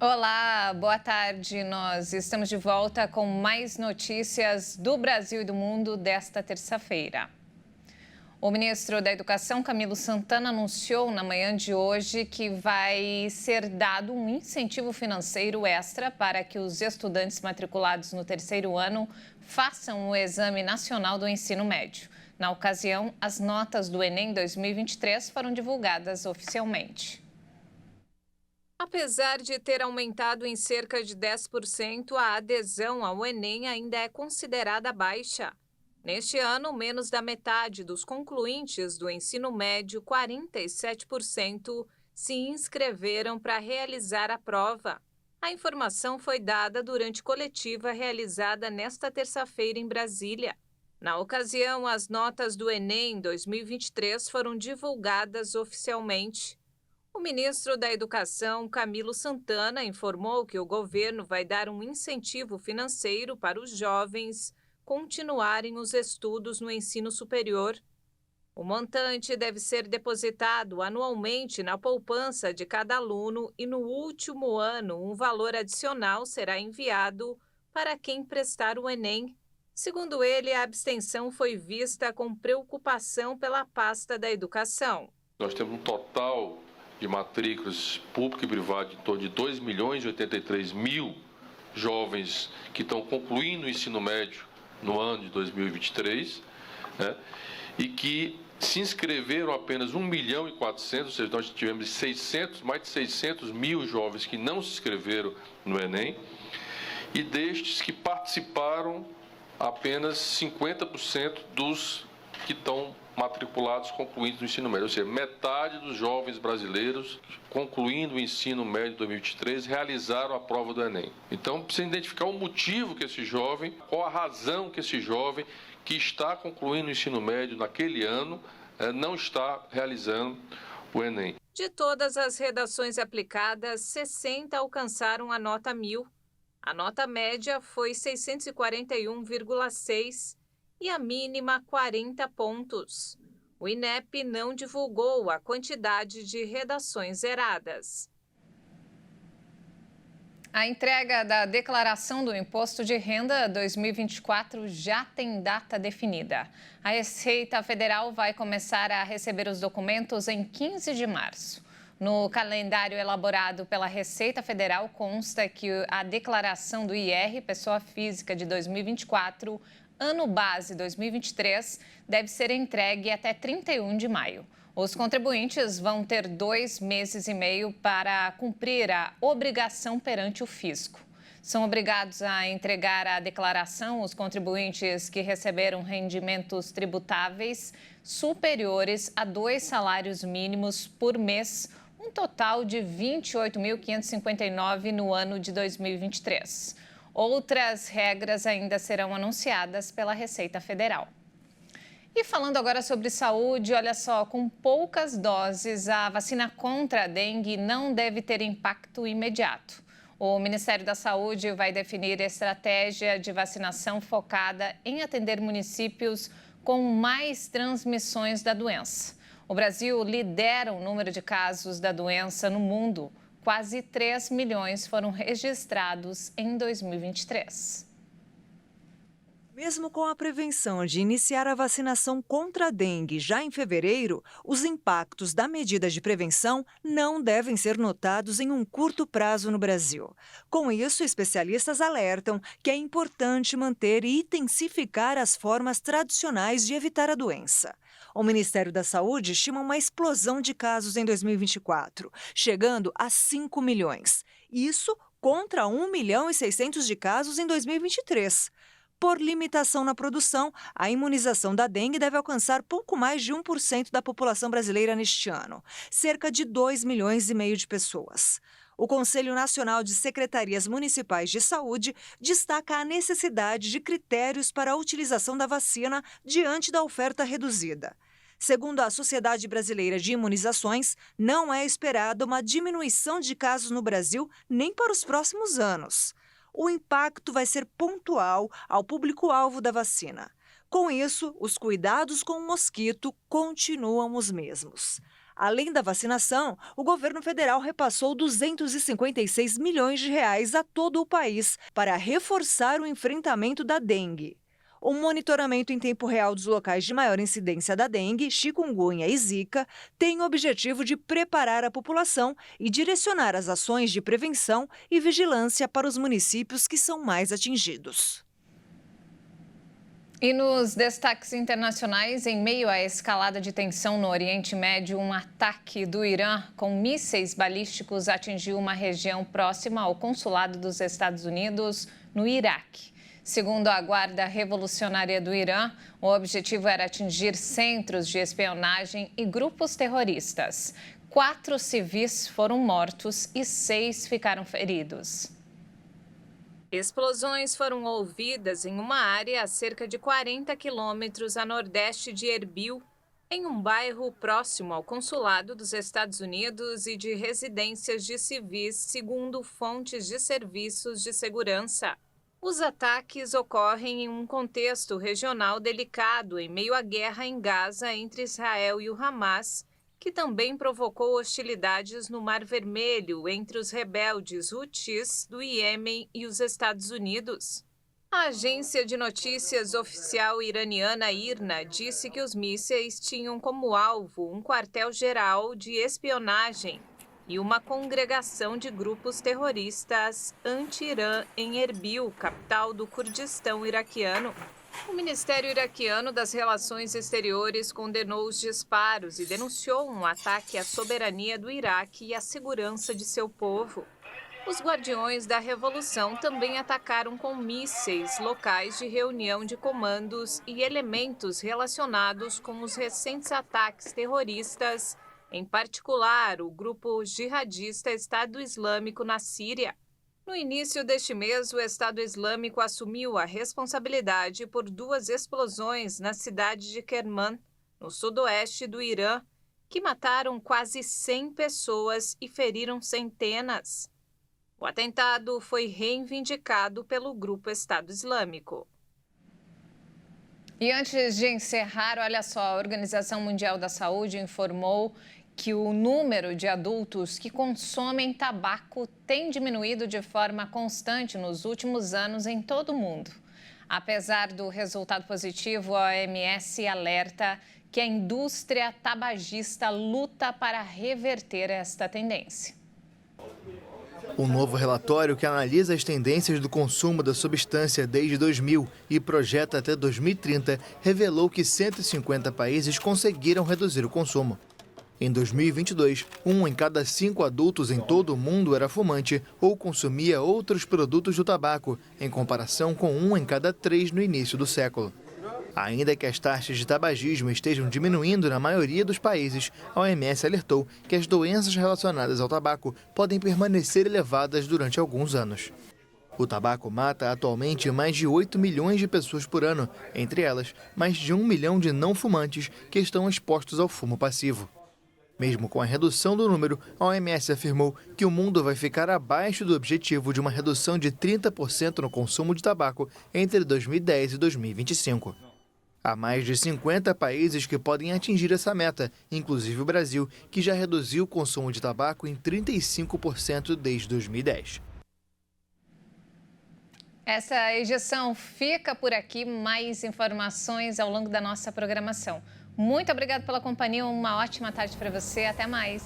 Olá, boa tarde. Nós estamos de volta com mais notícias do Brasil e do mundo desta terça-feira. O ministro da Educação, Camilo Santana, anunciou na manhã de hoje que vai ser dado um incentivo financeiro extra para que os estudantes matriculados no terceiro ano façam o Exame Nacional do Ensino Médio. Na ocasião, as notas do Enem 2023 foram divulgadas oficialmente. Apesar de ter aumentado em cerca de 10%, a adesão ao Enem ainda é considerada baixa. Neste ano, menos da metade dos concluintes do ensino médio, 47%, se inscreveram para realizar a prova. A informação foi dada durante coletiva realizada nesta terça-feira em Brasília. Na ocasião, as notas do Enem 2023 foram divulgadas oficialmente. O ministro da Educação, Camilo Santana, informou que o governo vai dar um incentivo financeiro para os jovens continuarem os estudos no ensino superior. O montante deve ser depositado anualmente na poupança de cada aluno e, no último ano, um valor adicional será enviado para quem prestar o Enem. Segundo ele, a abstenção foi vista com preocupação pela pasta da educação. Nós temos um total de matrículas público e privado em torno de 2.083.000 jovens que estão concluindo o ensino médio no ano de 2023, né, e que se inscreveram apenas 1.400.000, ou seja, nós tivemos mais de 600 mil jovens que não se inscreveram no Enem, e destes que participaram, apenas 50% dos que estão matriculados concluindo o ensino médio, ou seja, metade dos jovens brasileiros concluindo o ensino médio de 2023 realizaram a prova do Enem. Então, precisa identificar o motivo que esse jovem, qual a razão que esse jovem que está concluindo o ensino médio naquele ano não está realizando o Enem. De todas as redações aplicadas, 60 alcançaram a nota 1000. A nota média foi 641,6 e a mínima 40 pontos. O INEP não divulgou a quantidade de redações zeradas. A entrega da declaração do Imposto de Renda 2024 já tem data definida. A Receita Federal vai começar a receber os documentos em 15 de março. No calendário elaborado pela Receita Federal consta que a declaração do IR, pessoa física de 2024, ano base 2023, deve ser entregue até 31 de maio. Os contribuintes vão ter 2 meses e meio para cumprir a obrigação perante o fisco. São obrigados a entregar a declaração os contribuintes que receberam rendimentos tributáveis superiores a 2 salários mínimos por mês, um total de R$ 28.559 no ano de 2023. Outras regras ainda serão anunciadas pela Receita Federal. E falando agora sobre saúde, olha só, com poucas doses, a vacina contra a dengue não deve ter impacto imediato. O Ministério da Saúde vai definir estratégia de vacinação focada em atender municípios com mais transmissões da doença. O Brasil lidera o número de casos da doença no mundo. Quase 3 milhões foram registrados em 2023. Mesmo com a prevenção de iniciar a vacinação contra a dengue já em fevereiro, os impactos da medida de prevenção não devem ser notados em um curto prazo no Brasil. Com isso, especialistas alertam que é importante manter e intensificar as formas tradicionais de evitar a doença. O Ministério da Saúde estima uma explosão de casos em 2024, chegando a 5 milhões. Isso contra 1.600.000 de casos em 2023. Por limitação na produção, a imunização da dengue deve alcançar pouco mais de 1% da população brasileira neste ano, cerca de 2,5 milhões de pessoas. O Conselho Nacional de Secretarias Municipais de Saúde destaca a necessidade de critérios para a utilização da vacina diante da oferta reduzida. Segundo a Sociedade Brasileira de Imunizações, não é esperada uma diminuição de casos no Brasil nem para os próximos anos. O impacto vai ser pontual ao público-alvo da vacina. Com isso, os cuidados com o mosquito continuam os mesmos. Além da vacinação, o governo federal repassou 256 milhões de reais a todo o país para reforçar o enfrentamento da dengue. O monitoramento em tempo real dos locais de maior incidência da dengue, chikungunya e zika tem o objetivo de preparar a população e direcionar as ações de prevenção e vigilância para os municípios que são mais atingidos. E nos destaques internacionais, em meio à escalada de tensão no Oriente Médio, um ataque do Irã com mísseis balísticos atingiu uma região próxima ao consulado dos Estados Unidos no Iraque. Segundo a Guarda Revolucionária do Irã, o objetivo era atingir centros de espionagem e grupos terroristas. 4 civis foram mortos e 6 ficaram feridos. Explosões foram ouvidas em uma área a cerca de 40 quilômetros a nordeste de Erbil, em um bairro próximo ao consulado dos Estados Unidos e de residências de civis, segundo fontes de serviços de segurança. Os ataques ocorrem em um contexto regional delicado em meio à guerra em Gaza entre Israel e o Hamas, que também provocou hostilidades no Mar Vermelho entre os rebeldes Houthis do Iêmen e os Estados Unidos. A agência de notícias oficial iraniana IRNA disse que os mísseis tinham como alvo um quartel-geral de espionagem e uma congregação de grupos terroristas anti-Irã em Erbil, capital do Kurdistão iraquiano. O Ministério Iraquiano das Relações Exteriores condenou os disparos e denunciou um ataque à soberania do Iraque e à segurança de seu povo. Os Guardiões da Revolução também atacaram com mísseis locais de reunião de comandos e elementos relacionados com os recentes ataques terroristas, em particular o grupo jihadista Estado Islâmico na Síria. No início deste mês, o Estado Islâmico assumiu a responsabilidade por 2 explosões na cidade de Kerman, no sudoeste do Irã, que mataram quase 100 pessoas e feriram centenas. O atentado foi reivindicado pelo grupo Estado Islâmico. E antes de encerrar, olha só, a Organização Mundial da Saúde informou que o número de adultos que consomem tabaco tem diminuído de forma constante nos últimos anos em todo o mundo. Apesar do resultado positivo, a OMS alerta que a indústria tabagista luta para reverter esta tendência. Um novo relatório que analisa as tendências do consumo da substância desde 2000 e projeta até 2030 revelou que 150 países conseguiram reduzir o consumo. Em 2022, 1 em cada 5 adultos em todo o mundo era fumante ou consumia outros produtos do tabaco, em comparação com 1 em cada 3 no início do século. Ainda que as taxas de tabagismo estejam diminuindo na maioria dos países, a OMS alertou que as doenças relacionadas ao tabaco podem permanecer elevadas durante alguns anos. O tabaco mata atualmente mais de 8 milhões de pessoas por ano, entre elas, mais de 1 milhão de não fumantes que estão expostos ao fumo passivo. Mesmo com a redução do número, a OMS afirmou que o mundo vai ficar abaixo do objetivo de uma redução de 30% no consumo de tabaco entre 2010 e 2025. Há mais de 50 países que podem atingir essa meta, inclusive o Brasil, que já reduziu o consumo de tabaco em 35% desde 2010. Essa edição fica por aqui. Mais informações ao longo da nossa programação. Muito obrigada pela companhia, uma ótima tarde para você, até mais.